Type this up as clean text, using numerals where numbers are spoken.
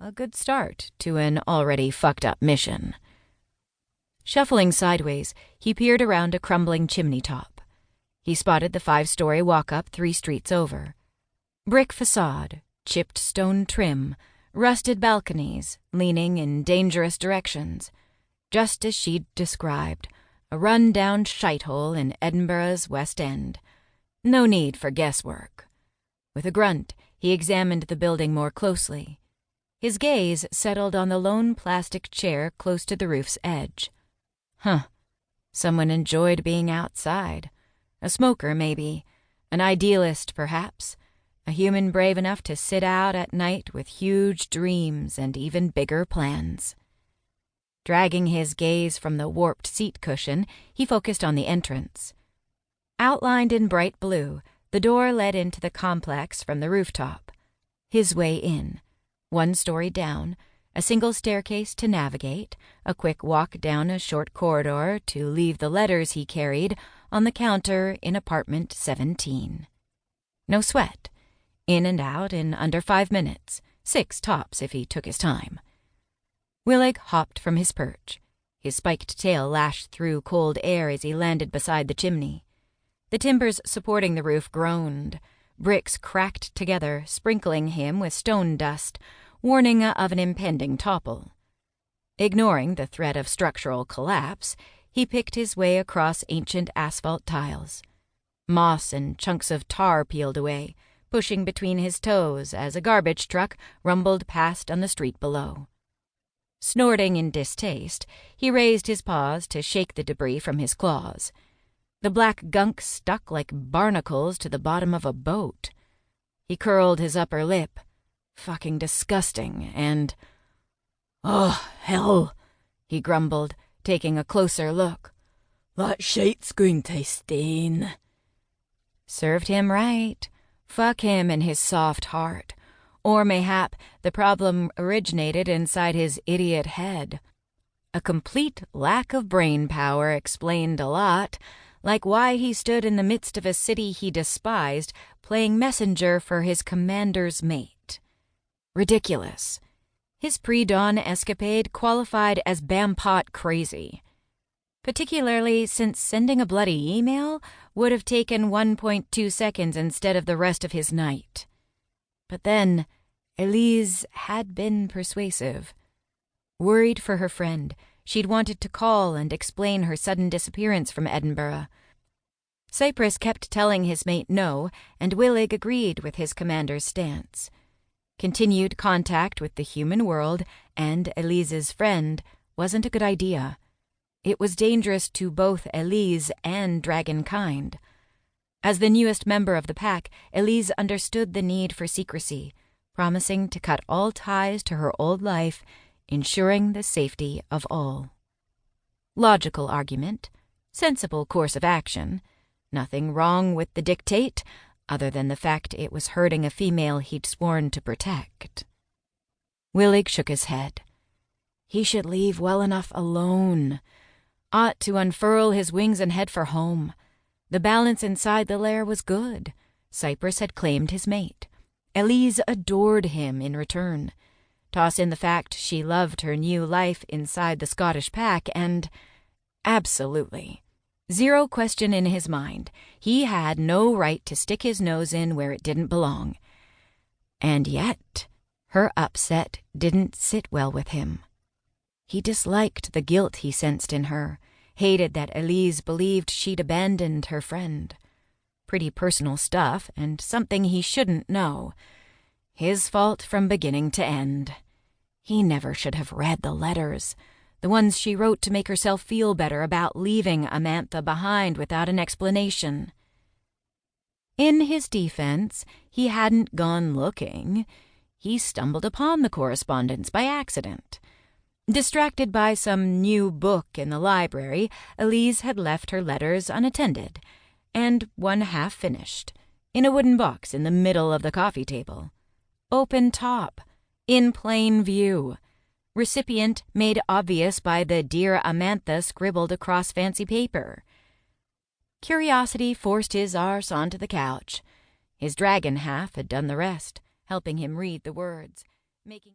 A good start to an already fucked-up mission. Shuffling sideways, he peered around a crumbling chimney top. He spotted the 5-story walk-up 3 streets over. Brick facade, chipped stone trim, rusted balconies leaning in dangerous directions. Just as she'd described, a run-down shithole in Edinburgh's West End. No need for guesswork. With a grunt, he examined the building more closely. His gaze settled on the lone plastic chair close to the roof's edge. Someone enjoyed being outside. A smoker, maybe. An idealist, perhaps. A human brave enough to sit out at night with huge dreams and even bigger plans. Dragging his gaze from the warped seat cushion, he focused on the entrance. Outlined in bright blue, the door led into the complex from the rooftop. His way in. 1 story down, a single staircase to navigate, a quick walk down a short corridor to leave the letters he carried on the counter in apartment 17. No sweat. In and out in under 5 minutes, 6 tops if he took his time. Wallaig hopped from his perch. His spiked tail lashed through cold air as he landed beside the chimney. The timbers supporting the roof groaned. Bricks cracked together, sprinkling him with stone dust, warning of an impending topple. Ignoring the threat of structural collapse, he picked his way across ancient asphalt tiles. Moss and chunks of tar peeled away, pushing between his toes as a garbage truck rumbled past on the street below. Snorting in distaste, he raised his paws to shake the debris from his claws. The black gunk stuck like barnacles to the bottom of a boat. He curled his upper lip. Fucking disgusting, and... "Oh, hell," he grumbled, taking a closer look. "That shite's going to stain." Served him right. Fuck him and his soft heart. Or mayhap the problem originated inside his idiot head. A complete lack of brain power explained a lot, like why he stood in the midst of a city he despised, playing messenger for his commander's mate. Ridiculous. His pre-dawn escapade qualified as Bampot crazy. Particularly since sending a bloody email would have taken 1.2 seconds instead of the rest of his night. But then, Elise had been persuasive. Worried for her friend, she'd wanted to call and explain her sudden disappearance from Edinburgh. Cypress kept telling his mate no, and Wallaig agreed with his commander's stance. Continued contact with the human world and Elise's friend wasn't a good idea. It was dangerous to both Elise and dragonkind. As the newest member of the pack, Elise understood the need for secrecy, promising to cut all ties to her old life, ensuring the safety of all. Logical argument, sensible course of action. Nothing wrong with the dictate, other than the fact it was hurting a female he'd sworn to protect. Wallaig shook his head. He should leave well enough alone. Ought to unfurl his wings and head for home. The balance inside the lair was good. Cypress had claimed his mate. Elise adored him in return. Toss in the fact she loved her new life inside the Scottish pack, and... absolutely. Zero question in his mind. He had no right to stick his nose in where it didn't belong. And yet, her upset didn't sit well with him. He disliked the guilt he sensed in her, hated that Elise believed she'd abandoned her friend. Pretty personal stuff, and something he shouldn't know. His fault from beginning to end. He never should have read the letters, the ones she wrote to make herself feel better about leaving Amantha behind without an explanation. In his defense, he hadn't gone looking. He stumbled upon the correspondence by accident. Distracted by some new book in the library, Elise had left her letters unattended, and one half finished, in a wooden box in the middle of the coffee table. Open top, in plain view. Recipient made obvious by the Dear Amantha scribbled across fancy paper. Curiosity forced his arse onto the couch. His dragon half had done the rest, helping him read the words, making